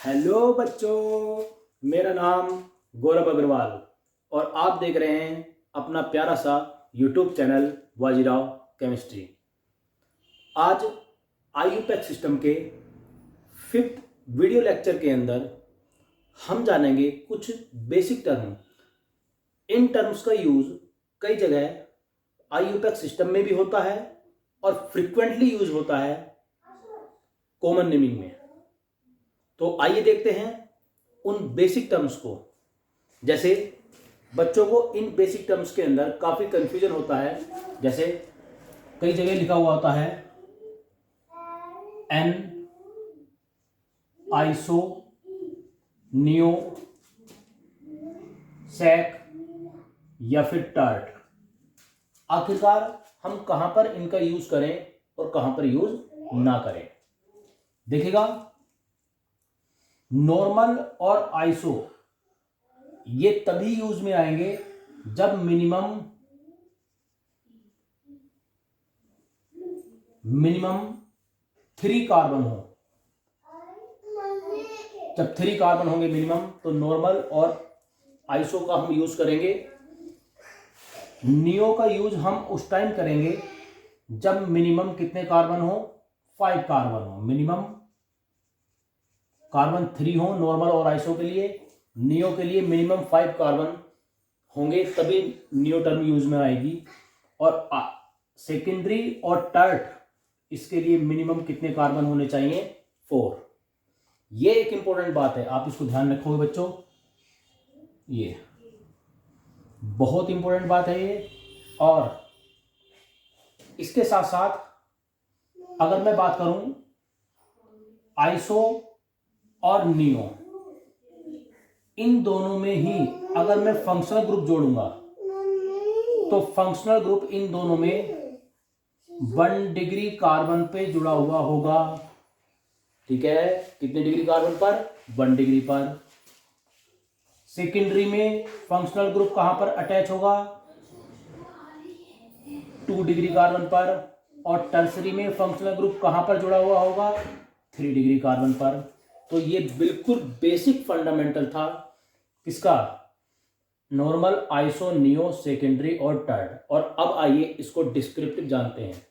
Hello बच्चों, मेरा नाम गौरव अग्रवाल और आप देख रहे हैं अपना प्यारा सा यूट्यूब चैनल बाजीराव केमिस्ट्री। आज आईयूपैक सिस्टम के 5th वीडियो लेक्चर के अंदर हम जानेंगे कुछ बेसिक टर्म। इन टर्म्स का यूज़ कई जगह आईयूपैक सिस्टम में भी होता है और फ्रिक्वेंटली यूज होता है कॉमन नेमिंग में। तो आइए देखते हैं उन बेसिक टर्म्स को। जैसे बच्चों को इन बेसिक टर्म्स के अंदर काफ़ी कंफ्यूजन होता है। जैसे कई जगह लिखा हुआ होता है एन, आइसो, नियो, सैक या फिर टार्ट। आखिरकार हम कहां पर इनका यूज करें और कहां पर यूज ना करें। देखिएगा, नॉर्मल और आइसो ये तभी यूज में आएंगे जब मिनिमम 3 कार्बन हो। जब 3 कार्बन होंगे मिनिमम, तो नॉर्मल और आइसो का हम यूज करेंगे। नियो का यूज हम उस टाइम करेंगे जब मिनिमम कितने कार्बन हो, 5 कार्बन हो। मिनिमम कार्बन 3 हो नॉर्मल और आइसो के लिए। नियो के लिए मिनिमम 5 कार्बन होंगे, तभी नियो टर्म यूज में आएगी। और सेकेंडरी और टर्ट, इसके लिए मिनिमम कितने कार्बन होने चाहिए, 4। ये एक इंपॉर्टेंट बात है, आप इसको ध्यान रखोगे बच्चों। ये बहुत इंपॉर्टेंट बात है ये। और इसके साथ साथ अगर मैं बात करूं आइसो और नियो, इन दोनों में ही अगर मैं फंक्शनल ग्रुप जोड़ूंगा तो फंक्शनल ग्रुप इन दोनों में 1 डिग्री कार्बन पे जुड़ा हुआ होगा। ठीक है, कितने डिग्री कार्बन पर, 1 डिग्री पर। सेकेंडरी में फंक्शनल ग्रुप कहां पर अटैच होगा, 2 डिग्री कार्बन पर। और टर्सरी में फंक्शनल ग्रुप कहां पर जुड़ा हुआ होगा, 3 डिग्री कार्बन पर। तो ये बिल्कुल बेसिक फंडामेंटल था किसका, नॉर्मल, आइसो, नियो, सेकेंडरी और टर्ड। और अब आइए इसको डिस्क्रिप्टिव जानते हैं।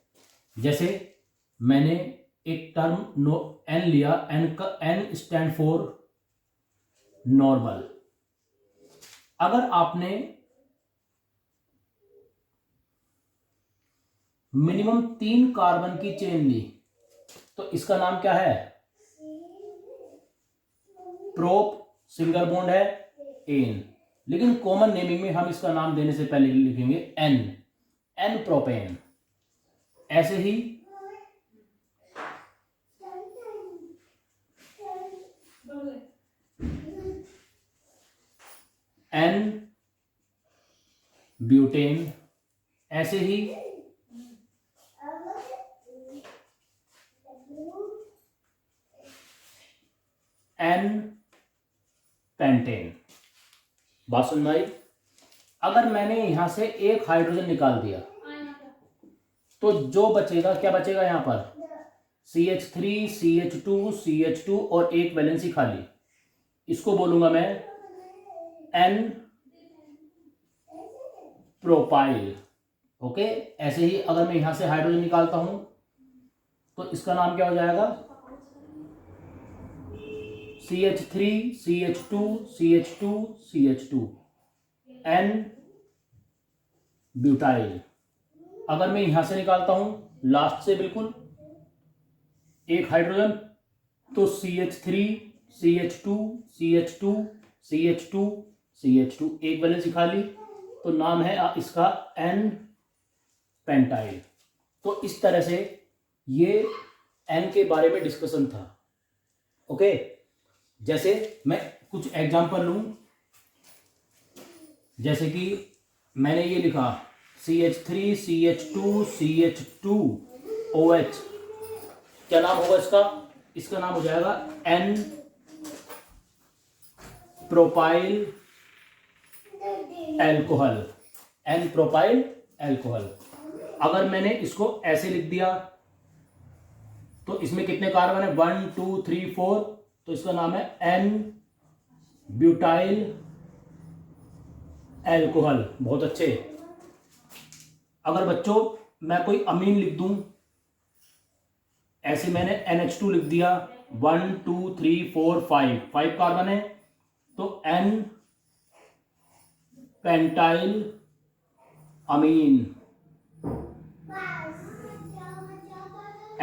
जैसे मैंने एक टर्म एन लिया, एन का एन स्टैंड फॉर नॉर्मल। अगर आपने मिनिमम 3 कार्बन की चेन ली तो इसका नाम क्या है, प्रोप, सिंगल बॉन्ड है, एन। लेकिन कॉमन नेमिंग में हम इसका नाम देने से पहले लिखेंगे एन, एन प्रोपेन। ऐसे ही एन ब्यूटेन, ऐसे ही एन पेंटेन। बात सुन भाई, अगर मैंने यहां से एक हाइड्रोजन निकाल दिया तो जो बचेगा, क्या बचेगा यहां पर, CH3, CH2, CH2 और एक वैलेंसी खाली। इसको बोलूंगा मैं एन प्रोपाइल। ओके, ऐसे ही अगर मैं यहां से हाइड्रोजन निकालता हूं तो इसका नाम क्या हो जाएगा, CH3, CH2, CH2, CH2, N butyl. अगर मैं यहां से निकालता हूं लास्ट से बिल्कुल एक हाइड्रोजन, तो CH3, CH2, CH2, CH2, CH2, एक वैलेंसी खाली, तो नाम है इसका एन पेंटाइल। तो इस तरह से ये एन के बारे में डिस्कशन था। ओके, जैसे मैं कुछ एग्जांपल लूं। जैसे कि मैंने ये लिखा CH3, CH2, CH2, OH। क्या नाम होगा इसका, इसका नाम हो जाएगा N propyl alcohol, N propyl alcohol. अगर मैंने इसको ऐसे लिख दिया तो इसमें कितने कार्बन है, 1 2 3 4, तो इसका नाम है एन ब्यूटाइल एल्कोहल। बहुत अच्छे। अगर बच्चों मैं कोई अमीन लिख दूं, ऐसे मैंने NH2 लिख दिया, 1 2 3 4 5 कार्बन है, तो N पेंटाइल अमीन,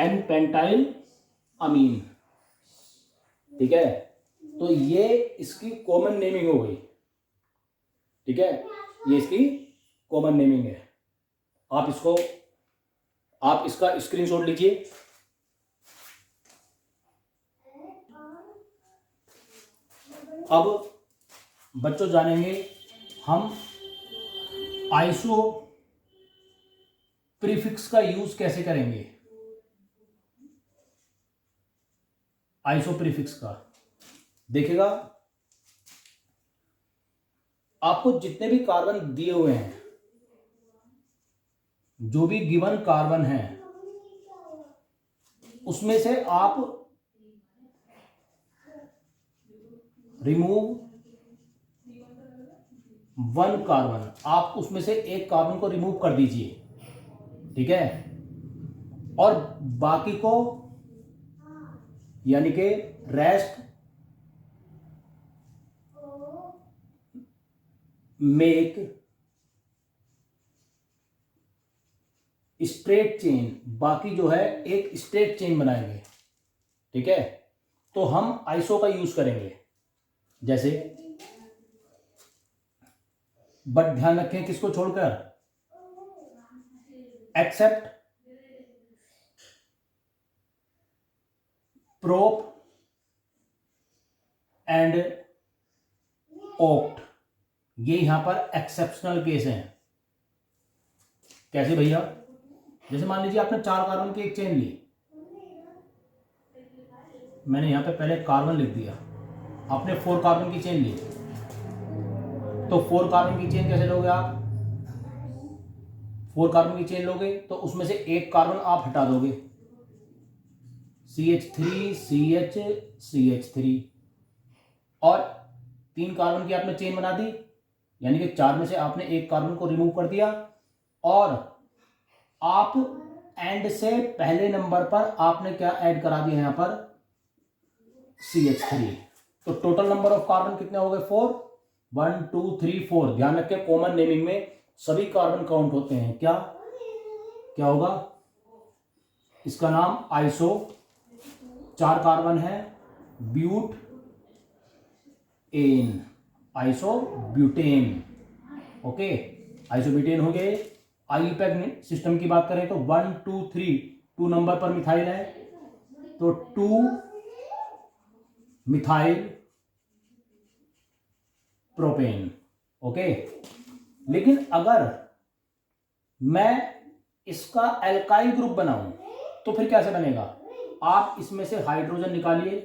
N पेंटाइल अमीन। ठीक है, तो ये इसकी कॉमन नेमिंग हो गई। ठीक है, ये इसकी कॉमन नेमिंग है। आप इसका स्क्रीनशॉट लीजिए। अब बच्चों जानेंगे हम आइसो प्रीफिक्स का यूज कैसे करेंगे। आइसो प्रीफिक्स का देखिएगा, आपको जितने भी कार्बन दिए हुए हैं, जो भी गिवन कार्बन है, उसमें से आप रिमूव 1 कार्बन, आप उसमें से एक कार्बन को रिमूव कर दीजिए। ठीक है, और बाकी को यानी कि रेस्ट मेक स्ट्रेट चेन, बाकी जो है एक स्ट्रेट चेन बनाएंगे। ठीक है, तो हम आइसो का यूज करेंगे जैसे, बट ध्यान रखें किसको छोड़कर, एक्सेप्ट प्रोप एंड ओक्ट, ये यहां पर एक्सेप्शनल केस हैं। कैसे भैया, जैसे मान लीजिए आपने 4 कार्बन की एक चेन ली, मैंने यहां पे पहले कार्बन लिख दिया, आपने 4 कार्बन की चेन ली, तो 4 कार्बन की चेन कैसे लोगे आप, 4 कार्बन की चेन लोगे तो उसमें से एक कार्बन आप हटा दोगे, CH3 CH CH3, और 3 कार्बन की आपने चेन बना दी, यानी कि 4 में से आपने एक कार्बन को रिमूव कर दिया, और आप एंड से पहले नंबर पर आपने क्या ऐड करा दिया यहां पर, CH3। तो टोटल नंबर ऑफ कार्बन कितने हो गए, 4, 1 2 3 4। ध्यान रखें कॉमन नेमिंग में सभी कार्बन काउंट होते हैं। क्या क्या होगा, इसका नाम आइसो, 4 कार्बन है, butane, iso butane. Okay, iso butane हो गए। आईयूपैक सिस्टम की बात करें तो 1 2 3, 2 नंबर पर मिथाइल है, तो 2 मिथाइल प्रोपेन। ओके, लेकिन अगर मैं इसका एल्काइल ग्रुप बनाऊं तो फिर कैसे बनेगा, आप इसमें से हाइड्रोजन निकालिए,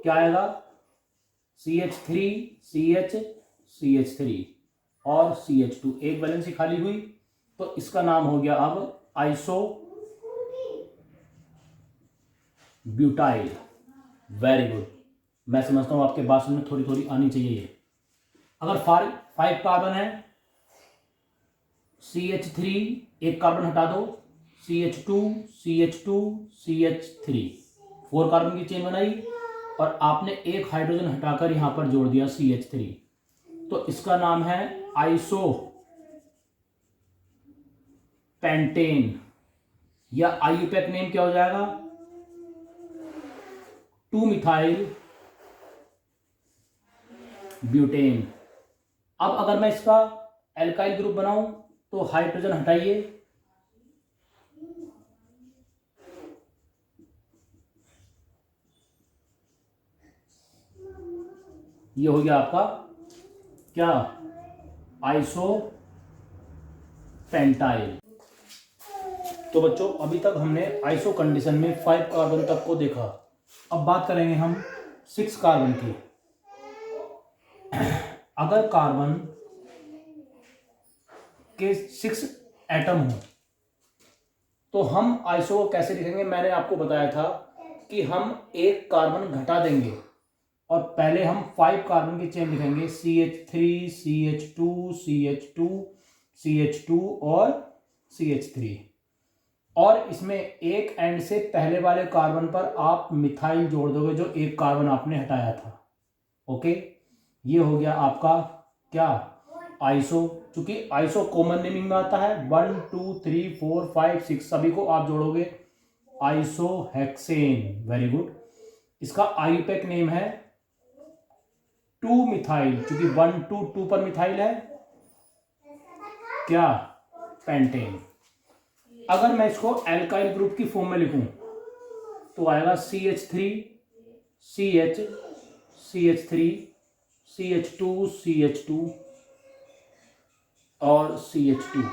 क्या आएगा, CH3 CH CH3 और CH2, एक वैलेंसी खाली हुई, तो इसका नाम हो गया अब आइसो ब्यूटाइल। वेरी गुड, मैं समझता हूं आपके बात में थोड़ी थोड़ी आनी चाहिए ये। अगर 5 कार्बन है, CH3 एक कार्बन हटा दो, CH2 CH2 CH3, 4 कार्बन की चेन बनाई, और आपने एक हाइड्रोजन हटाकर यहां पर जोड़ दिया CH3, तो इसका नाम है आइसो पेंटेन, या आईयूपैक नेम क्या हो जाएगा, 2 मिथाइल ब्यूटेन। अब अगर मैं इसका एल्काइल ग्रुप बनाऊं तो हाइड्रोजन हटाइए, ये हो गया आपका क्या, आइसो पेंटाइल। तो बच्चों अभी तक हमने आइसो कंडीशन में 5 कार्बन तक को देखा। अब बात करेंगे हम 6 कार्बन की। अगर कार्बन के 6 एटम हो तो हम आइसो को कैसे लिखेंगे, मैंने आपको बताया था कि हम एक कार्बन घटा देंगे और पहले हम 5 कार्बन की चेन लिखेंगे, CH3 CH2 CH2 CH2 और CH3, और इसमें एक एंड से पहले वाले कार्बन पर आप मिथाइल जोड़ दोगे जो एक कार्बन आपने हटाया था। ओके, ये हो गया आपका क्या, आइसो। चूंकि आइसो कॉमन नेमिंग में आता है, 1 2 3 4 5 6 सभी को आप जोड़ोगे, आइसोहेक्सेन। Very good. इसका आईयूपैक नेम है 2 मिथाइल, चूंकि 1 2 2 पर मिथाइल है क्या, पेंटेन। अगर मैं इसको एल्काइल ग्रुप की फॉर्म में लिखूं तो आएगा CH3 CH CH3 CH2 CH2 और CH2,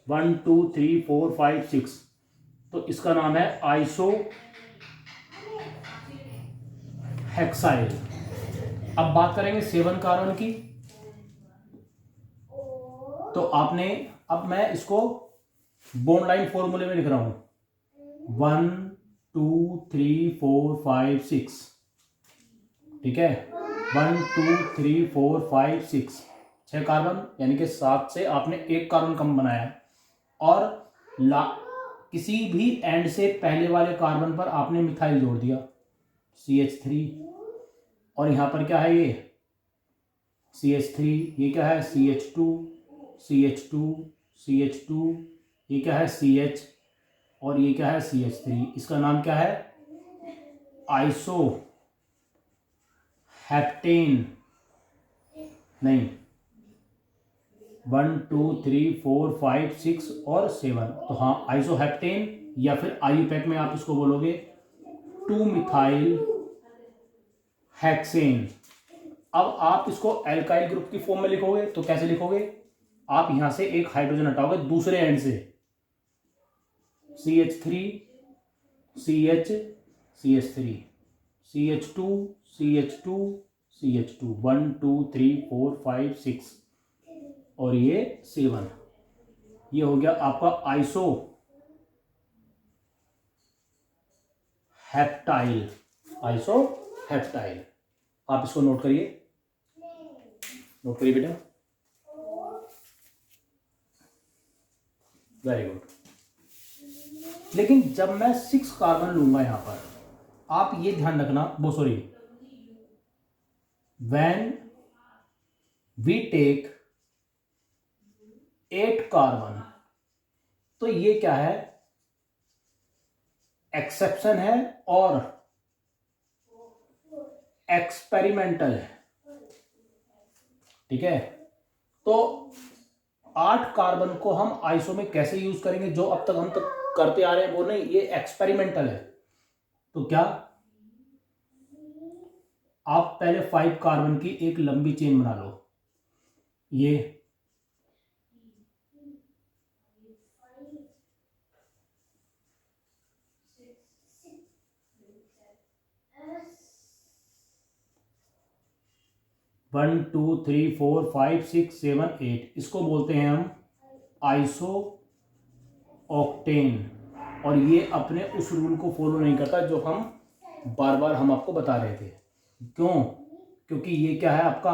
1 2 3 4 5 6। तो इसका नाम है आइसो हेक्साइल। अब बात करेंगे 7 कार्बन की। तो आपने, अब मैं इसको बॉन्ड लाइन फॉर्मूले में लिख रहा हूं, 1 2 3 4 5 6, ठीक है, 1 2 3 4 5 6, 6 कार्बन, यानी कि 7 से आपने एक कार्बन कम बनाया, और किसी भी एंड से पहले वाले कार्बन पर आपने मिथाइल जोड़ दिया, CH3, और यहां पर क्या है, ये CH3, ये क्या है, CH2 CH2 CH2, ये क्या है, CH, और ये क्या है, CH3। इसका नाम क्या है, आइसो हेप्टेन, नहीं, 1 2 3 4 5 6 और 7। तो हाँ, आइसोहेप्टेन, या फिर आईयूपैक में आप इसको बोलोगे 2 मिथाइल हेक्सेन। अब आप इसको एल्काइल ग्रुप की फॉर्म में लिखोगे तो कैसे लिखोगे, आप यहां से एक हाइड्रोजन हटाओगे दूसरे एंड से, CH3 CH CH3 CH2 CH2 CH2, 1 2 3 4 5 6 और ये 7। ये हो गया आपका आइसो हेप्टाइल, आइसो हेप्टाइल। आप इसको नोट करिए, नोट करिए बेटा, वेरी गुड। लेकिन जब मैं 6 कार्बन लूंगा यहां पर, आप ये ध्यान रखना, वो sorry, when we take 8 carbon, तो ये क्या है, एक्सेप्शन है और एक्सपेरिमेंटल है, ठीक है। तो 8 कार्बन को हम आइसो में कैसे यूज करेंगे, जो अब तक हम तक करते आ रहे हैं वो नहीं, ये एक्सपेरिमेंटल है। तो क्या, आप पहले 5 कार्बन की एक लंबी चेन बना लो, ये 1 2 3 4 5 6 7 8, इसको बोलते हैं हम आइसो ऑक्टेन। और ये अपने उस रूल को फॉलो नहीं करता जो हम बार बार हम आपको बता रहे थे। क्यों, क्योंकि ये क्या है, आपका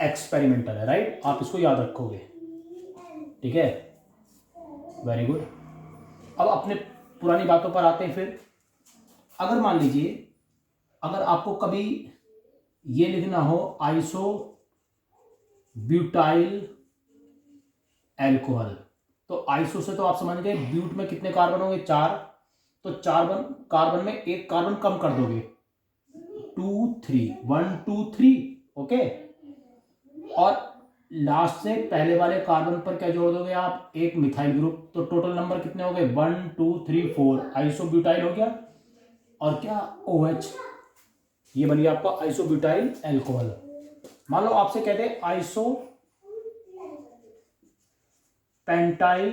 एक्सपेरिमेंटल है, राइट। आप इसको याद रखोगे, ठीक है, वेरी गुड। अब अपने पुरानी बातों पर आते हैं फिर। अगर मान लीजिए, अगर आपको कभी ये लिखना हो आइसो ब्यूटाइल एल्कोहल, तो आइसो से तो आप समझ गए, ब्यूट में कितने कार्बन होंगे, 4। तो 4 कार्बन में एक कार्बन कम कर दोगे, 2 3, 1 2 3, ओके। और लास्ट से पहले वाले कार्बन पर क्या जोड़ दोगे आप, एक मिथाइल ग्रुप। तो टोटल नंबर कितने हो गए, 1 2 3 4, आइसोब्यूटाइल हो गया। और क्या, OH, ये बन गया आपका आइसोब्यूटाइल एल्कोहल। मान लो आपसे कहते हैं आइसो पेंटाइल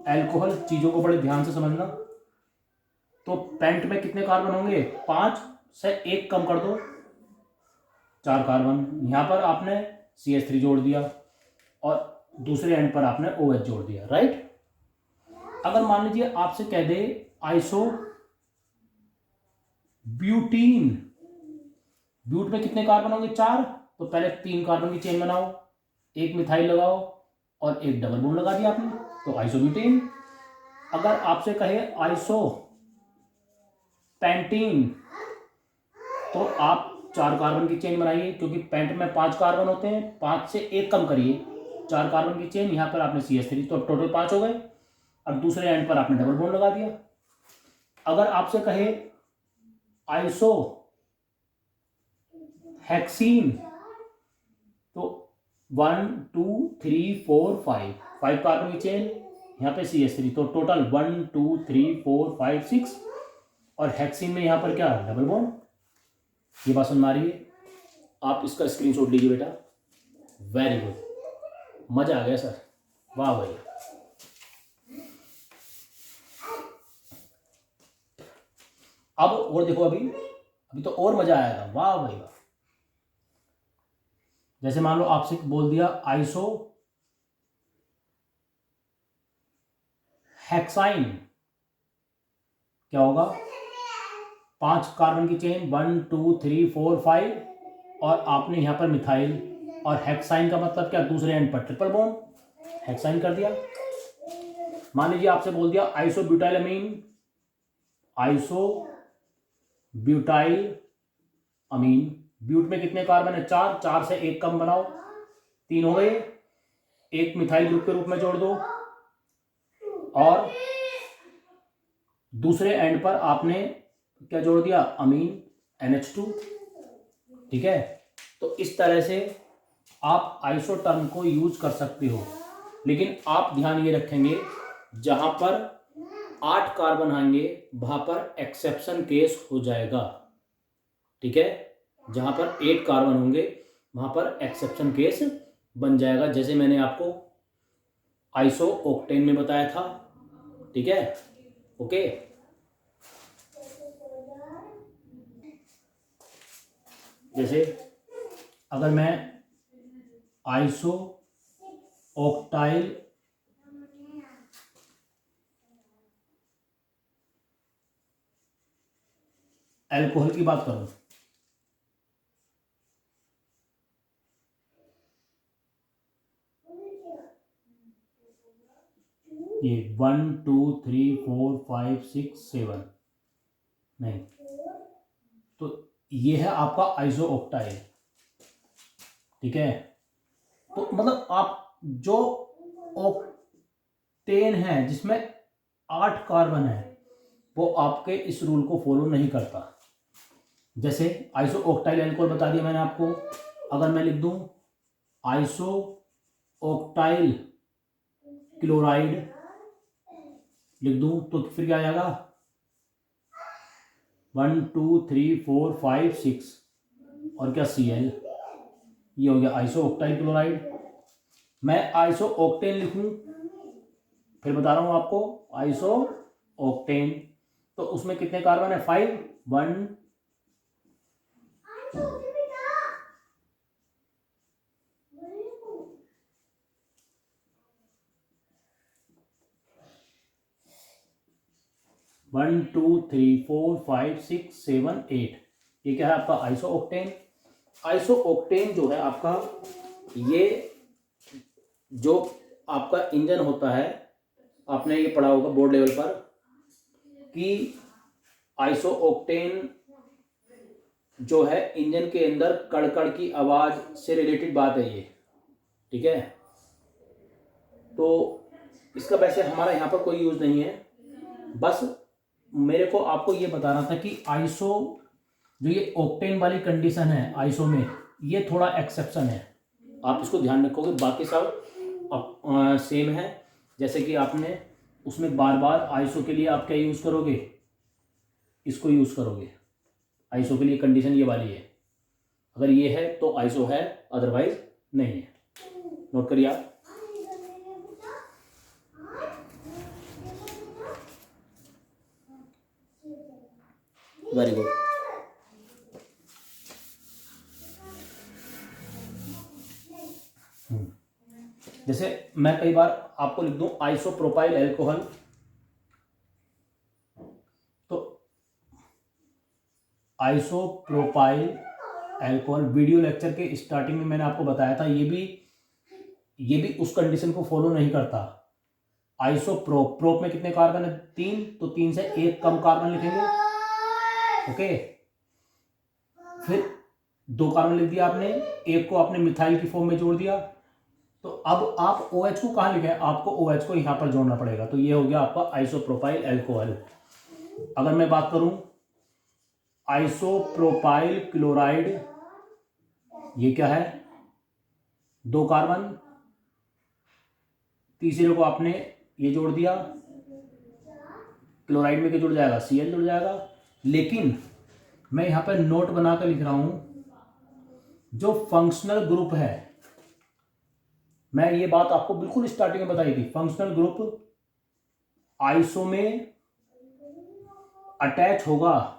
एल्कोहल, चीजों को बड़े ध्यान से समझना। तो पेंट में कितने कार्बन होंगे, 5 से एक कम कर दो, 4 कार्बन। यहां पर आपने CH3 जोड़ दिया और दूसरे एंड पर आपने OH जोड़ दिया, राइट। अगर मान लीजिए आपसे कह दे आइसो ब्यूटीन, ब्यूट में कितने कार्बन होंगे 4, तो पहले 3 कार्बन की चेन बनाओ, एक मिथाइल लगाओ और एक डबल बॉन्ड लगा दिया आपने, तो आइसोब्यूटेन। अगर आपसे कहे आइसो पेंटीन, तो आप 4 कार्बन की चेन बनाइए, क्योंकि पेंट में 5 कार्बन होते हैं, 5 से 1 कम करिए, 4 कार्बन की चेन, यहां पर आपने CH3, तो टोटल 5 हो गए, और दूसरे एंड पर आपने डबल बॉन्ड लगा दिया। अगर आपसे कहे आइसो हेक्सीन, तो 1 2 3 4 5 कार्बन की चेन, यहाँ पे CH3, तो टोटल 1 2 3 4 5 6, और हेक्सीन में यहाँ पर क्या डबल बॉन्ड। ये बात समझ आ रही है? आप इसका स्क्रीनशॉट लीजिए बेटा। वेरी गुड, मजा आ गया सर, वाह भाई। अब और देखो, अभी तो और मजा आएगा, वाह भाई वाह। जैसे मान लो आपसे बोल दिया आइसो हेक्साइन, क्या होगा? 5 कार्बन की चेन, 1 2 3 4 5, और आपने यहां पर मिथाइल, और हेक्साइन का मतलब क्या? दूसरे एंड पर ट्रिपल बॉन्ड, हेक्साइन कर दिया। मान लीजिए आपसे बोल दिया iso butyl amine, iso butyl amine, but में कितने कार्बन है 4, 4 से 1 कम बनाओ, 3 हो गए, एक मिथाइल ग्रुप के रूप में जोड़ दो, और दूसरे एंड पर आपने क्या जोड़ दिया? अमीन NH2। ठीक है, तो इस तरह से आप आइसो टर्म को यूज कर सकते हो, लेकिन आप ध्यान ये रखेंगे जहां पर 8 कार्बन आएंगे वहां पर एक्सेप्शन केस हो जाएगा। ठीक है, जहां पर 8 कार्बन होंगे वहां पर एक्सेप्शन केस बन जाएगा, जैसे मैंने आपको आइसो ऑक्टेन में बताया था। ठीक है, ओके। जैसे अगर मैं आइसो ऑक्टाइल अल्कोहल की बात करूं, ये 1 2 3 4 5 6 7, नहीं, तो ये है आपका आइसो ऑक्टाइल। ठीक है, तो मतलब आप जो ऑक्टेन है जिसमें 8 कार्बन है वो आपके इस रूल को फॉलो नहीं करता। जैसे आइसो ऑक्टाइल अल्कोहल बता दिया मैंने आपको, अगर मैं लिख दूं आइसो ऑक्टाइल क्लोराइड लिख दूं, तो फिर क्या आ जाएगा? 1 2 3 4 5 6, और क्या Cl, ये हो गया आइसो ऑक्टाइल क्लोराइड। मैं आइसो ऑक्टेन लिखूं, फिर बता रहा हूं आपको आइसो ऑक्टेन, तो उसमें कितने कार्बन है? 5, 1 1 2 3 4 5 6 7 8, ये क्या है आपका आइसो ऑक्टेन। आइसो ऑक्टेन जो है आपका, ये जो आपका इंजन होता है, आपने ये पढ़ा होगा बोर्ड लेवल पर कि आइसो ऑक्टेन जो है इंजन के अंदर कड़कड़ की आवाज से रिलेटेड बात है ये। ठीक है, तो इसका वैसे हमारा यहाँ पर कोई यूज नहीं है, बस मेरे को आपको ये बताना था कि आइसो जो ये ऑक्टेन वाली कंडीशन है आइसो में, ये थोड़ा एक्सेप्शन है, आप इसको ध्यान रखोगे, बाकी सब सेम है। जैसे कि आपने उसमें बार बार आइसो के लिए आप क्या यूज करोगे? इसको यूज करोगे, आइसो के लिए कंडीशन ये वाली है, अगर ये है तो आइसो है, अदरवाइज नहीं है। नोट करिए आप। Very good. जैसे मैं कई बार आपको लिख दूं isopropyl alcohol, isopropyl alcohol. Video lecture के स्टार्टिंग में मैंने आपको बताया था, ये भी उस कंडीशन को फॉलो नहीं करता। आइसोप्रोप में कितने कार्बन है? 3, तो 3 से एक कम कार्बन लिखेंगे। ओके, फिर 2 कार्बन लिख दिया आपने, एक को आपने मिथाइल की फॉर्म में जोड़ दिया। तो अब आप OH को कहाँ लिखे? आपको OH को यहां पर जोड़ना पड़ेगा। तो ये हो गया आपका आइसोप्रोपाइल अल्कोहल। अगर मैं बात करूं आइसोप्रोपाइल क्लोराइड, ये क्या है? 2 कार्बन, तीसरे को आपने ये जोड़ दिया, क्लोराइड में क्या जुड़ जाएगा? Cl जुड़ जाएगा। लेकिन मैं यहां पर नोट बनाकर लिख रहा हूं, जो फंक्शनल ग्रुप है, मैं ये बात आपको बिल्कुल स्टार्टिंग में बताई थी, फंक्शनल ग्रुप आइसो में अटैच होगा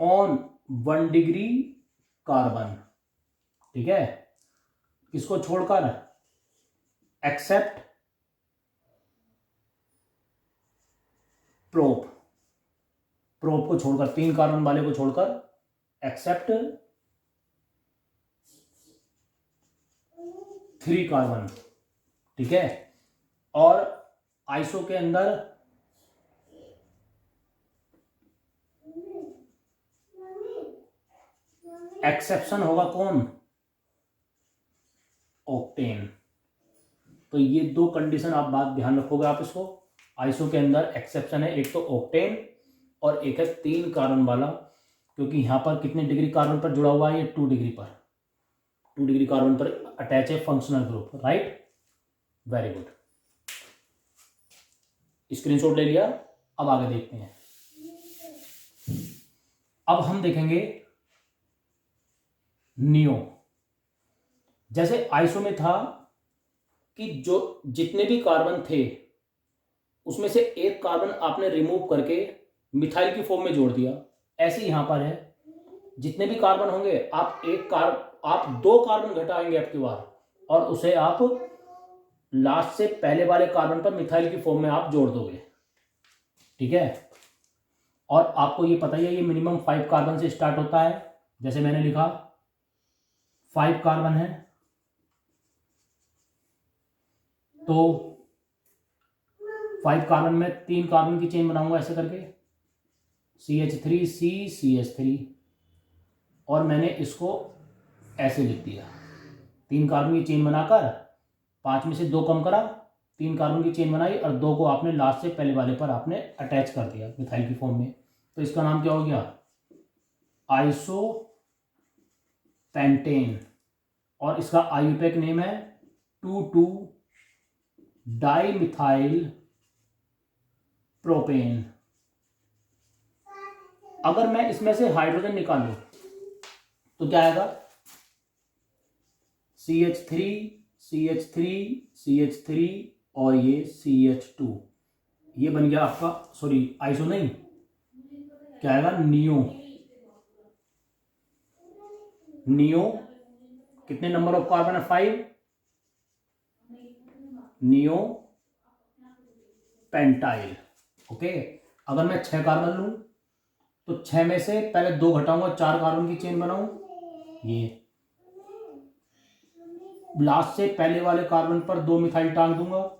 ऑन 1 डिग्री कार्बन, ठीक है, किसको छोड़कर? एक्सेप्ट प्रोप को छोड़कर, 3 कार्बन वाले को छोड़कर, एक्सेप्ट 3 कार्बन, ठीक है। और आइसो के अंदर एक्सेप्शन होगा कौन? ऑक्टेन। तो ये 2 कंडीशन आप बात ध्यान रखोगे आप इसको। आइसो के अंदर एक्सेप्शन है, एक तो ऑक्टेन और एक है 3 कार्बन वाला, क्योंकि यहां पर कितने डिग्री कार्बन पर जुड़ा हुआ है? ये 2 डिग्री पर, 2 डिग्री कार्बन पर अटैच है functional group, right. Very good, screenshot ले लिया। अब आगे देखते हैं। अब हम देखेंगे नियो। जैसे आइसो में था कि जो जितने भी कार्बन थे उसमें से एक कार्बन आपने रिमूव करके मिथाइल की फॉर्म में जोड़ दिया, ऐसे यहां पर है, जितने भी कार्बन होंगे आप आप 2 कार्बन घटाएंगे आपकी बार, और उसे आप लास्ट से पहले वाले कार्बन पर मिथाइल की फॉर्म में आप जोड़ दोगे, ठीक है। और आपको ये पता ही है, ये मिनिमम 5 कार्बन से स्टार्ट होता है। जैसे मैंने लिखा 5 कार्बन है, तो 5 कार्बन में 3 कार्बन की चेन बनाऊंगा ऐसे करके, CH3 CH3, और मैंने इसको ऐसे लिख दिया। 3 कार्बन की चेन बनाकर 5 में से 2 कम करा, 3 कार्बन की चेन बनाई, और 2 को आपने लास्ट से पहले वाले पर आपने अटैच कर दिया मिथाइल की फॉर्म में। तो इसका नाम क्या हो गया? Iso pentane. और इसका आईयूपैक नेम है 2,2 डाइमिथाइल प्रोपेन। अगर मैं इसमें से हाइड्रोजन निकालूं तो क्या आएगा? CH3 CH3 CH3 और ये CH2, ये बन गया आपका, सॉरी आइसो नहीं, क्या आएगा? नियो। नियो कितने नंबर ऑफ कार्बन है? 5। Neo pentyl, okay. अगर मैं 6 कार्बन लूं तो 6 में से पहले 2 घटाऊंगा, 4 कार्बन की चेन बनाऊं, ये लास्ट से पहले वाले कार्बन पर 2 मिथाइल टांग दूंगा,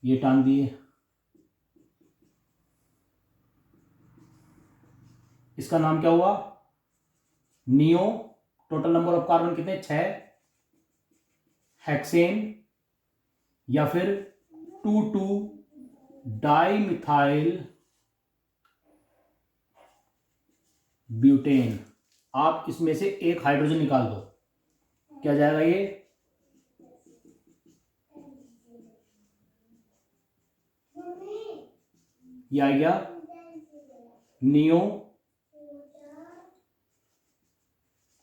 ये टांग दिए। इसका नाम क्या हुआ? Neo. Total number of carbon कितने? 6। हेक्सेन या फिर 2,2 डाइमिथाइल ब्यूटेन। आप इसमें से एक हाइड्रोजन निकाल दो, क्या जाएगा? ये आ गया नियो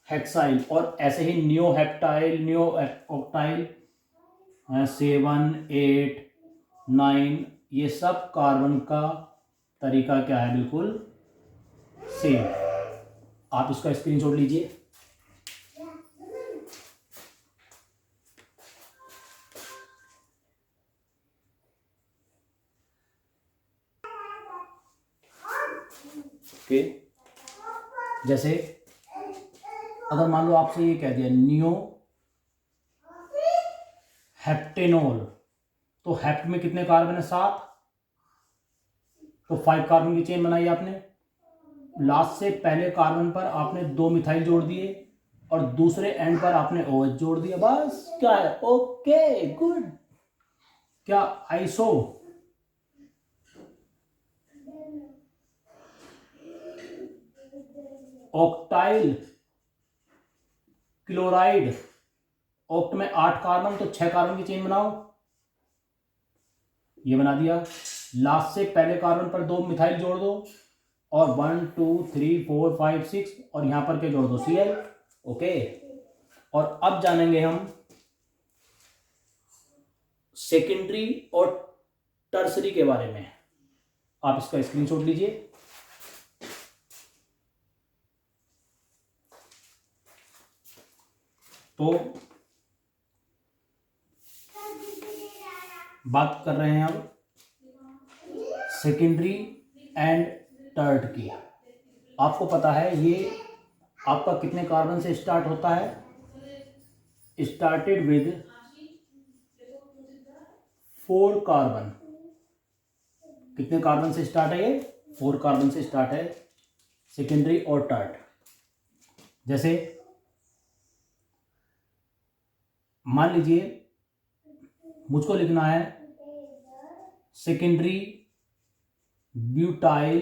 हेक्साइल। और ऐसे ही नियो हेप्टाइल, नियो ऑक्टाइल, 7, 8, 9, ये सब कार्बन का तरीका क्या है? बिल्कुल सेम। आप इसका स्क्रीनशॉट लीजिए। ओके। जैसे अगर मान लो आपसे ये कह दिया नियो हेप्टेनॉल, तो हेप्ट में कितने कार्बन है? 7, तो 5 कार्बन की चेन बनाई आपने। लास्ट से पहले कार्बन पर आपने 2 मिथाइल जोड़ दिए और दूसरे एंड पर आपने OH जोड़ दिया, बस। क्या है? Okay, good. क्या? आइसो ऑक्टाइल क्लोराइड, ऑक्ट में 8 कार्बन, तो 6 कार्बन की चेन बनाओ, ये बना दिया। लास्ट से पहले कार्बन पर 2 मिथाइल जोड़ दो और 1 2 3 4 5 6 और यहां पर क्या जोड़ दो? Cl। ओके। और अब जानेंगे हम सेकेंडरी और टर्सरी के बारे में। आप इसका स्क्रीनशॉट लीजिए। तो बात कर रहे हैं हम सेकेंडरी एंड टर्ड की। आपको पता है ये आपका कितने कार्बन से स्टार्ट होता है? Started with 4 carbon. कितने कार्बन से स्टार्ट है ये? 4 कार्बन से स्टार्ट है सेकेंडरी और टर्ड। जैसे मान लीजिए मुझको लिखना है सेकेंडरी ब्यूटाइल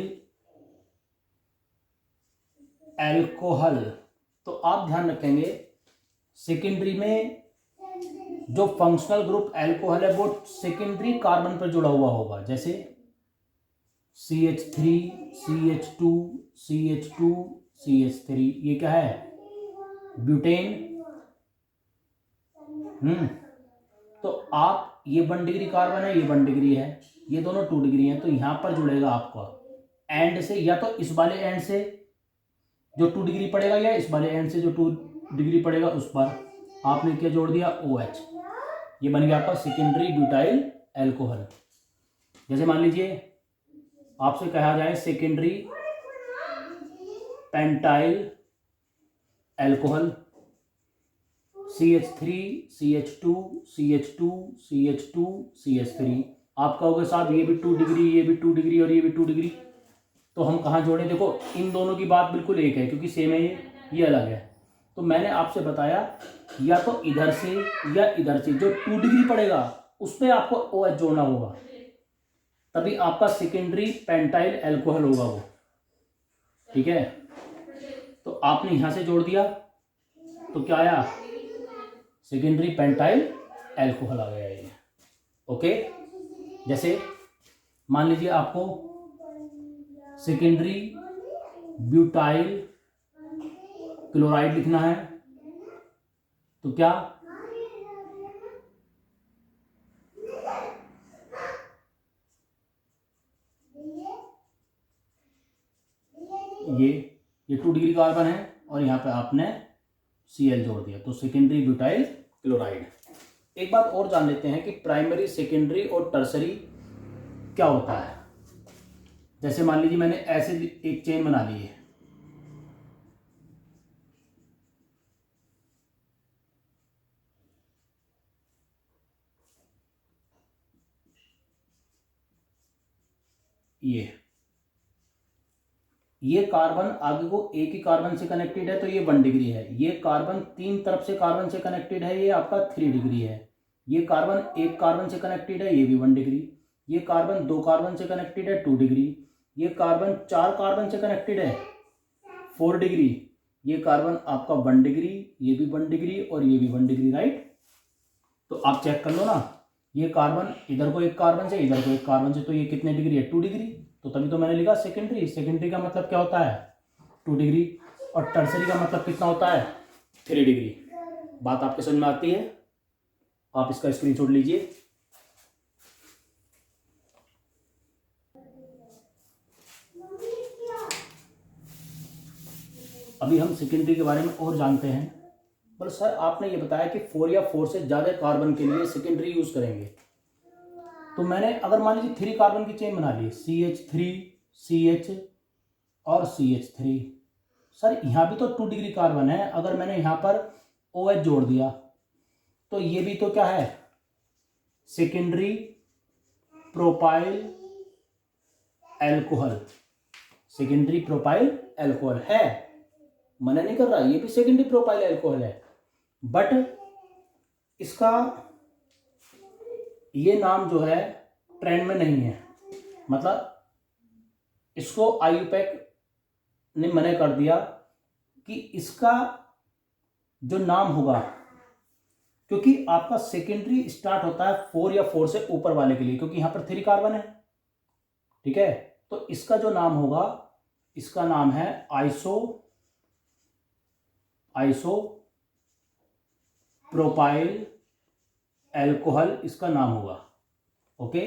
एल्कोहल, तो आप ध्यान रखेंगे सेकेंडरी में जो फंक्शनल ग्रुप एल्कोहल है वो सेकेंडरी कार्बन पर जुड़ा हुआ होगा। जैसे CH3 CH2 CH2 CH3, ये क्या है? ब्यूटेन। तो आप ये 1 डिग्री कार्बन है, ये 1 डिग्री है, ये दोनों 2 डिग्री हैं, तो यहां पर जुड़ेगा आपका एंड से, या तो इस वाले एंड से जो 2 डिग्री पड़ेगा या इस वाले एंड से जो 2 डिग्री पड़ेगा उस पर आपने क्या जोड़ दिया? OH। ये बन गया आपका सेकेंडरी ब्यूटाइल एल्कोहल। जैसे मान लीजिए आपसे कहा जाए secondary pentyl alcohol, CH3 CH2 CH2 CH2 CH3, आप कहोगे साहब ये भी 2 डिग्री, ये भी 2 डिग्री और ये भी 2 डिग्री, तो हम कहाँ जोड़े? देखो इन दोनों की बात बिल्कुल एक है क्योंकि सेम है, ये अलग है। तो मैंने आपसे बताया या तो इधर से या इधर से जो 2 डिग्री पड़ेगा उस पर आपको OH जोड़ना होगा, तभी आपका सेकेंडरी पेंटाइल एल्कोहल होगा वो। ठीक है, तो आपने यहां से जोड़ दिया तो क्या आया? सेकेंडरी पेंटाइल एल्कोहल आ गया ये। ओके। जैसे मान लीजिए आपको सेकेंडरी ब्यूटाइल क्लोराइड लिखना है, तो क्या? ये 2 डिग्री कार्बन है और यहां पे आपने Cl जोड़ दिया, तो सेकेंडरी ब्यूटाइल क्लोराइड। एक बात और जान लेते हैं कि प्राइमरी, सेकेंडरी और टर्सरी क्या होता है। जैसे मान लीजिए मैंने ऐसे एक चेन बना ली है, ये कार्बन आगे को एक ही कार्बन से कनेक्टेड है तो ये 1 डिग्री है। ये कार्बन 3 तरफ से कार्बन से कनेक्टेड है, ये आपका 3 डिग्री है। ये कार्बन एक कार्बन से कनेक्टेड है, ये भी 1 डिग्री। ये कार्बन 2 कार्बन से कनेक्टेड है, 2 डिग्री। ये कार्बन 4 कार्बन से कनेक्टेड है, 4 डिग्री। ये कार्बन आपका 1 डिग्री, ये भी 1 डिग्री और ये भी 1 डिग्री, राइट। तो आप चेक कर लो ना, ये कार्बन इधर को एक कार्बन से, इधर को एक कार्बन से, तो ये कितने डिग्री है? 2 डिग्री। तो तभी तो मैंने लिखा सेकेंडरी। सेकेंडरी का मतलब क्या होता है? 2 डिग्री। और टर्सरी का मतलब कितना होता है? 3 डिग्री। बात आपके समझ में आती है? आप इसका स्क्रीनशॉट लीजिए। अभी हम सेकेंडरी के बारे में और जानते हैं। पर सर आपने ये बताया कि 4 या 4 से ज्यादा कार्बन के लिए सेकेंडरी यूज करेंगे, तो मैंने अगर मान लीजिए 3 कार्बन की चेन बना ली, CH3 CH और CH3। सर यहाँ भी तो 2 डिग्री कार्बन है, अगर मैंने यहाँ पर OH जोड़ दिया तो ये भी तो क्या है, secondary propyl alcohol, secondary propyl alcohol है, मना नहीं कर रहा, ये भी सेकेंडरी प्रोपाइल एल्कोहल है, बट इसका ये नाम जो है ट्रेंड में नहीं है, मतलब इसको IUPAC ने मना कर दिया कि इसका जो नाम होगा, क्योंकि आपका सेकेंडरी स्टार्ट होता है 4 या 4 से ऊपर वाले के लिए, क्योंकि यहां पर 3 कार्बन है, ठीक है। तो इसका जो नाम होगा, इसका नाम है आइसो प्रोपाइल एल्कोहल, इसका नाम होगा। ओके,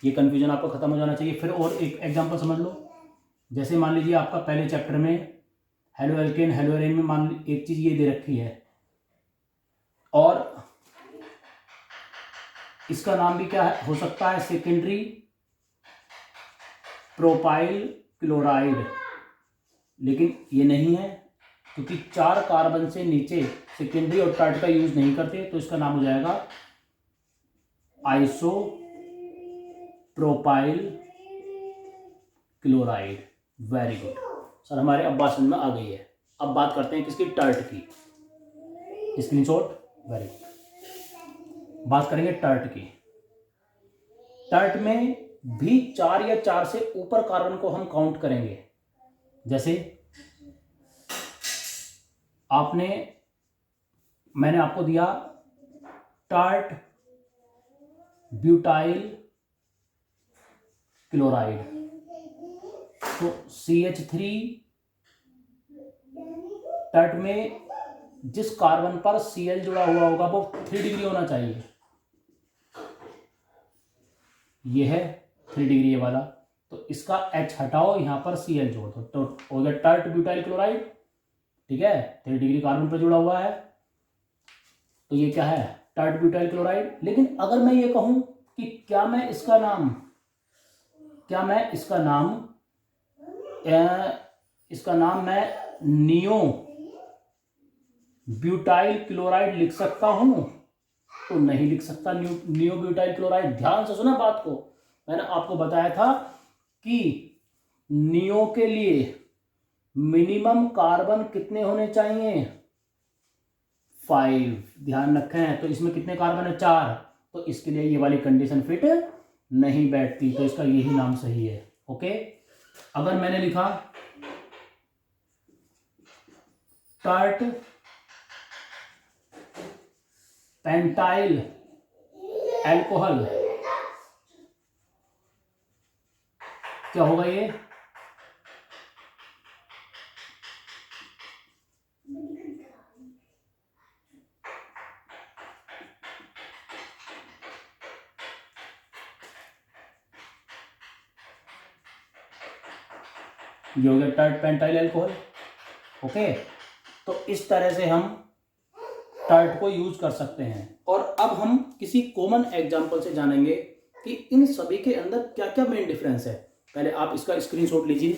ये कंफ्यूजन आपको खत्म हो जाना चाहिए। फिर और एक एग्जांपल समझ लो, जैसे मान लीजिए आपका पहले चैप्टर में हेलो एल्केन हेलो एरेन में मान एक चीज ये दे रखी है, और इसका नाम भी क्या है, हो सकता है सेकेंडरी प्रोपाइल क्लोराइड, लेकिन ये नहीं है, क्योंकि 4 कार्बन से नीचे सेकेंडरी और टर्ड का यूज नहीं करते, तो इसका नाम हो जाएगा iso propyl chloride. Very good sir, हमारे अब बात समझ में आ गई है। अब बात करते हैं किसकी, टर्ट की। Screenshot, very good. बात करेंगे टर्ट की। टर्ट में भी 4 या 4 से ऊपर कार्बन को हम काउंट करेंगे। जैसे मैंने आपको दिया टर्ट ब्यूटाइल क्लोराइड, तो CH3 टर्ट में जिस कार्बन पर Cl जुड़ा हुआ होगा वो 3 डिग्री होना चाहिए, ये है 3 डिग्री ये वाला, तो इसका H हटाओ, यहां पर Cl जोड़ दो, तो हो गया टर्ट ब्यूटाइल क्लोराइड, ठीक है, 3 डिग्री कार्बन पर जुड़ा हुआ है, तो ये क्या है, टर्ट ब्यूटाइल क्लोराइड। लेकिन अगर मैं ये कहूं कि क्या मैं इसका नाम मैं नियो ब्यूटाइल क्लोराइड लिख सकता हूं, तो नहीं लिख सकता नियो ब्यूटाइल क्लोराइड। ध्यान से सुना बात को, मैंने आपको बताया था कि नियो के लिए मिनिमम कार्बन कितने होने चाहिए, 5, ध्यान रखें। तो इसमें कितने कार्बन है, 4, तो इसके लिए ये वाली कंडीशन फिट नहीं बैठती, तो इसका यही नाम सही है। ओके, अगर मैंने लिखा टर्ट पेंटाइल एल्कोहल, क्या होगा ये, ये हो गया टर्ट पेंटाइल एल्कोहल। ओके, तो इस तरह से हम टर्ट को यूज कर सकते हैं। और अब हम किसी कॉमन एग्जांपल से जानेंगे कि इन सभी के अंदर क्या क्या मेन डिफरेंस है। पहले आप इसका स्क्रीनशॉट लीजिए,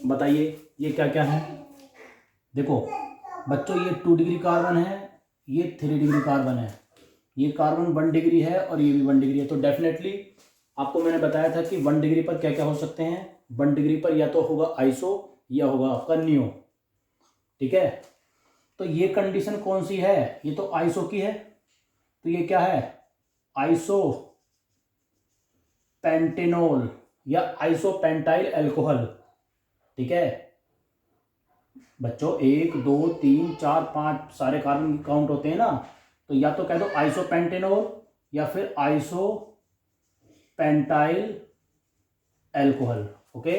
बताइए ये क्या क्या है। देखो बच्चों, ये 2 डिग्री कार्बन है, ये 3 डिग्री कार्बन है, ये कार्बन 1 डिग्री है और ये भी 1 डिग्री है। तो डेफिनेटली आपको मैंने बताया था कि 1 डिग्री पर क्या क्या हो सकते हैं, 1 डिग्री पर या तो होगा आइसो या होगा आपका नियो, ठीक है। तो ये कंडीशन कौन सी है, ये तो आइसो की है, तो ये क्या है, आइसो पेंटेनोल या आइसो पेंटाइल एल्कोहल, ठीक है बच्चों। 1 2 3 4 5 सारे कार्बन काउंट होते हैं ना, तो या तो कह दो आइसो पेंटेनोल या फिर आइसो पेंटाइल एल्कोहल। ओके,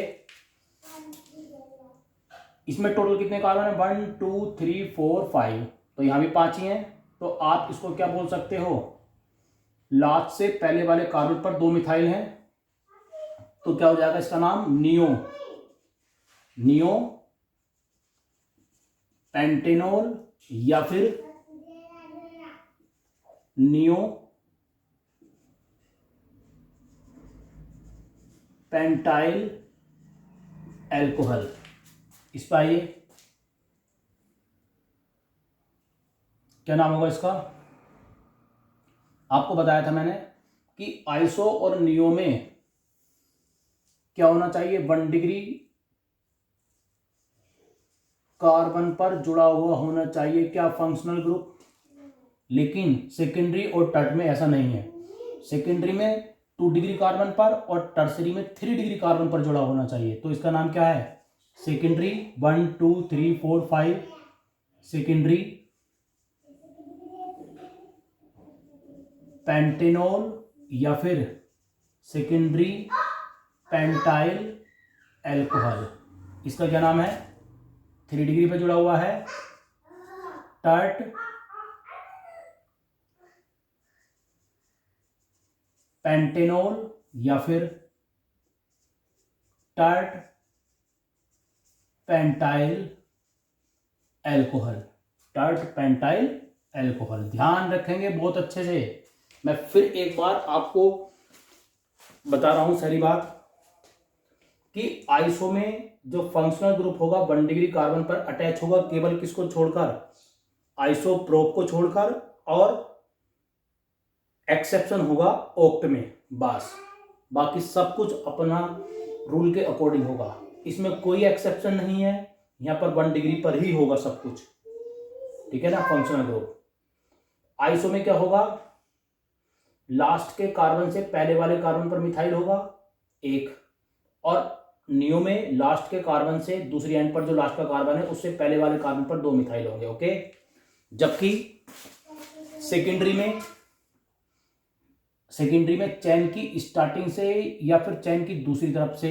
इसमें टोटल कितने कार्बन है, 1 2 3 4 5, तो यहां भी 5 ही हैं। तो आप इसको क्या बोल सकते हो, लास्ट से पहले वाले कार्बन पर 2 मिथाइल हैं, तो क्या हो जाएगा इसका नाम, नियो पेंटेनोल या फिर नियो पेंटाइल एल्कोहल। इस पर आइए, क्या नाम होगा इसका? आपको बताया था मैंने कि आइसो और नियो में क्या होना चाहिए, 1 डिग्री कार्बन पर जुड़ा हुआ होना चाहिए क्या, फंक्शनल ग्रुप। लेकिन सेकेंडरी और टर्ट में ऐसा नहीं है। सेकेंडरी में 2 डिग्री कार्बन पर और टर्सरी में 3 डिग्री कार्बन पर जुड़ा होना चाहिए। तो इसका नाम क्या है? सेकेंडरी 1 2 3 4 5 सेकेंडरी पेंटेनॉल या फिर सेकेंडरी पेंटाइल एल्कोहल। इसका क्या नाम है? 3 डिग्री पे जुड़ा हुआ है टर्ट पेंटेनॉल या फिर tert pentyl alcohol. Tert pentyl alcohol, ध्यान रखेंगे बहुत अच्छे से। मैं फिर एक बार आपको बता रहा हूं सारी बात कि आइसो में जो फंक्शनल ग्रुप होगा 1 डिग्री कार्बन पर अटैच होगा, केवल किसको छोड़कर? आइसोप्रोप को छोड़कर, और एक्सेप्शन होगा ओक्ट में बस। बाकी सब कुछ अपना रूल के अकॉर्डिंग होगा, इसमें कोई एक्सेप्शन नहीं है। यहां पर 1 डिग्री पर ही होगा सब कुछ, ठीक है ना। फंक्शनल ग्रुप आइसो में क्या होगा? लास्ट के कार्बन से पहले वाले कार्बन पर मिथाइल होगा एक, और नियो में लास्ट के कार्बन से दूसरी एंड पर जो लास्ट का कार्बन है उससे पहले वाले कार्बन पर 2 मिथाइल होंगे, ओके। जबकि सेकेंडरी में चैन की स्टार्टिंग से या फिर चैन की दूसरी तरफ से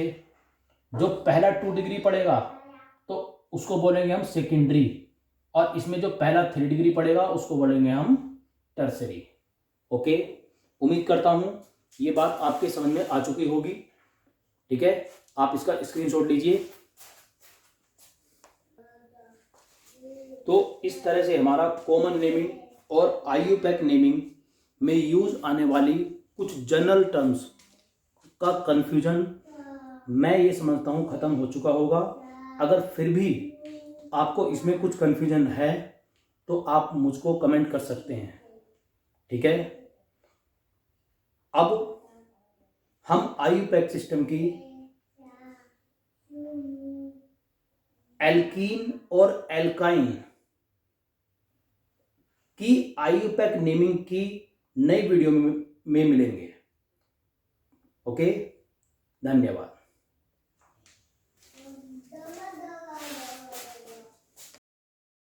जो पहला 2 डिग्री पड़ेगा तो उसको बोलेंगे हम सेकेंडरी, और इसमें जो पहला 3 डिग्री पड़ेगा उसको बोलेंगे हम टर्सरी, ओके। उम्मीद करता हूं ये बात आपके समझ में आ चुकी होगी, ठीक है। आप इसका स्क्रीनशॉट लीजिए। तो इस तरह से हमारा कॉमन नेमिंग और आईयूपैक नेमिंग में यूज आने वाली कुछ जनरल टर्म्स का कंफ्यूजन मैं ये समझता हूं खत्म हो चुका होगा। अगर फिर भी आपको इसमें कुछ कंफ्यूजन है तो आप मुझको कमेंट कर सकते हैं, ठीक है। अब हम आईयूपैक सिस्टम की एल्कीन और एल्काइन की आईयूपैक नेमिंग की नई वीडियो में मिलेंगे, ओके। धन्यवाद।